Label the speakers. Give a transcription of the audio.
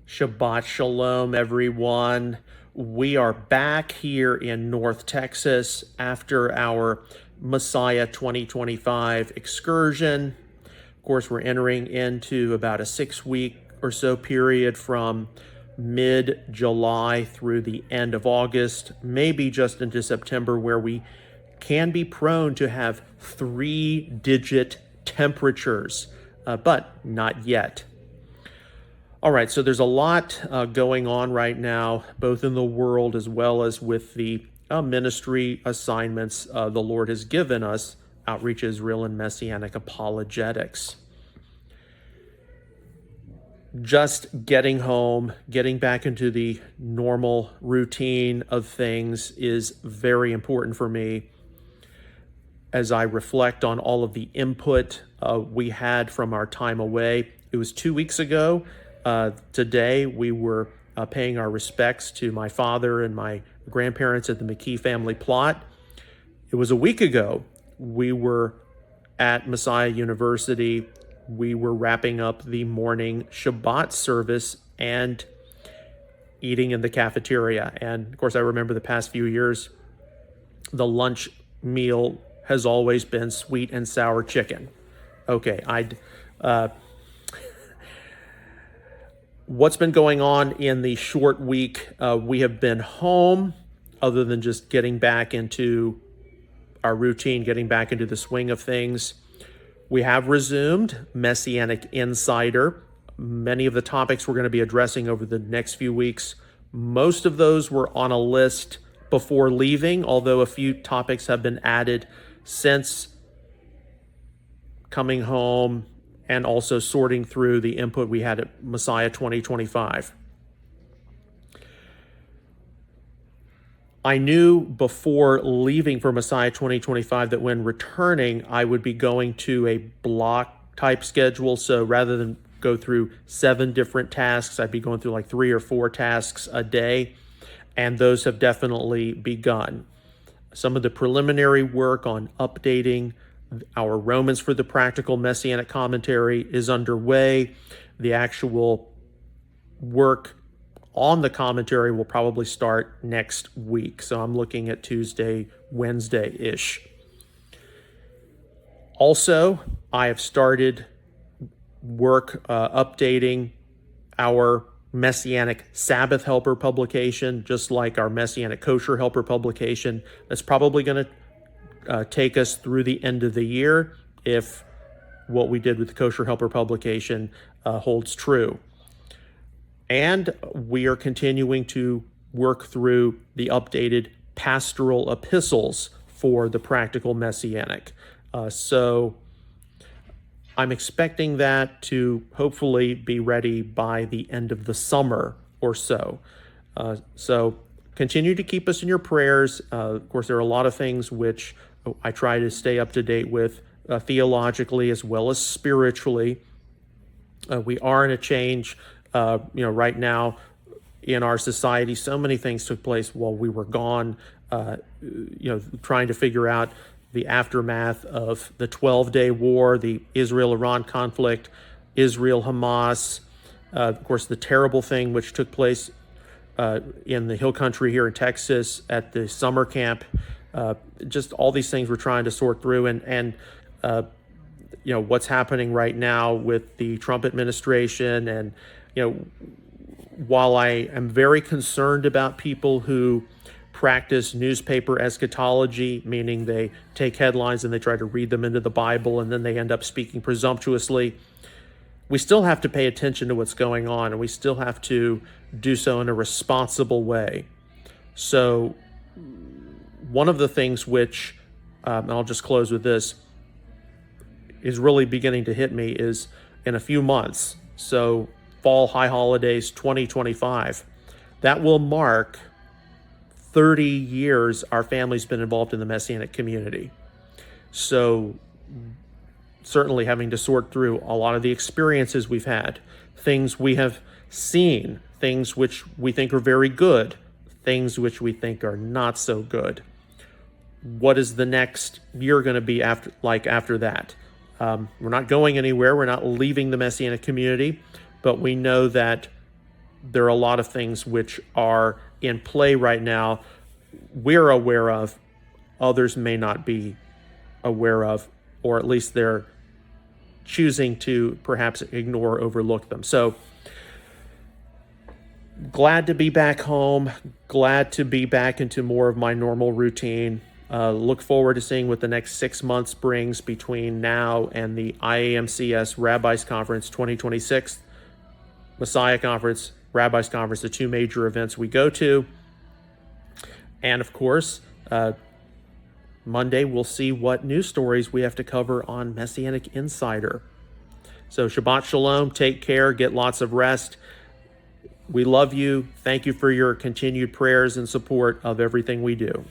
Speaker 1: Shabbat Shalom, everyone. We are back here in North Texas after our Messiah 2025 excursion. Of course, we're entering into about a 6-week or so period from mid-July through the end of August, maybe just into September, where we can be prone to have 3-digit temperatures, but not yet. All right, so there's a lot going on right now, both in the world as well as with the ministry assignments the Lord has given us, Outreach Israel and Messianic Apologetics. Just getting home, getting back into the normal routine of things is very important for me as I reflect on all of the input we had from our time away. It was 2 weeks ago. Today, we were paying our respects to my father and my grandparents at the McKee family plot. It was a week ago. We were at Messiah University. We were wrapping up the morning Shabbat service and eating in the cafeteria. And of course, I remember the past few years, the lunch meal has always been sweet and sour chicken. Okay, what's been going on in the short week? We have been home, other than just getting back into our routine, getting back into the swing of things. We have resumed Messianic Insider. Many of the topics we're going to be addressing over the next few weeks, most of those were on a list before leaving, although a few topics have been added since coming home and also sorting through the input we had at Messiah 2025. I knew before leaving for Messiah 2025 that when returning, I would be going to a block type schedule. So rather than go through 7 different tasks, I'd be going through like 3 or 4 tasks a day. And those have definitely begun. Some of the preliminary work on updating our Romans for the Practical Messianic Commentary is underway. The actual work on the commentary will probably start next week. So I'm looking at Tuesday, Wednesday-ish. Also, I have started work updating our Messianic Sabbath Helper publication, just like our Messianic Kosher Helper publication. That's probably going to take us through the end of the year if what we did with the Kosher Helper publication holds true. And we are continuing to work through the updated pastoral epistles for the Practical Messianic. So I'm expecting that to hopefully be ready by the end of the summer or so. So continue to keep us in your prayers. Of course, there are a lot of things which I try to stay up to date with theologically as well as spiritually. We are in a change, right now in our society. So many things took place while we were gone, trying to figure out the aftermath of the 12-day war, the Israel-Iran conflict, Israel-Hamas, of course, the terrible thing which took place in the Hill Country here in Texas at the summer camp. Just all these things we're trying to sort through, and what's happening right now with the Trump administration. And while I am very concerned about people who practice newspaper eschatology, meaning they take headlines and they try to read them into the Bible and then they end up speaking presumptuously, we still have to pay attention to what's going on, and we still have to do so in a responsible way. So one of the things which, and I'll just close with this, is really beginning to hit me is in a few months, so fall high holidays 2025, that will mark 30 years our family's been involved in the Messianic community. So certainly having to sort through a lot of the experiences we've had, things we have seen, things which we think are very good, things which we think are not so good. What is the next year going to be after that? We're not going anywhere. We're not leaving the Messianic community, but we know that there are a lot of things which are in play right now we're aware of, others may not be aware of, or at least they're choosing to perhaps ignore or overlook them. So glad to be back home, glad to be back into more of my normal routine. Look forward to seeing what the next 6 months brings between now and the IAMCS Rabbis Conference 2026, Messiah Conference, Rabbis Conference, the two major events we go to. And of course, Monday we'll see what news stories we have to cover on Messianic Insider. So Shabbat Shalom, take care, get lots of rest. We love you. Thank you for your continued prayers and support of everything we do.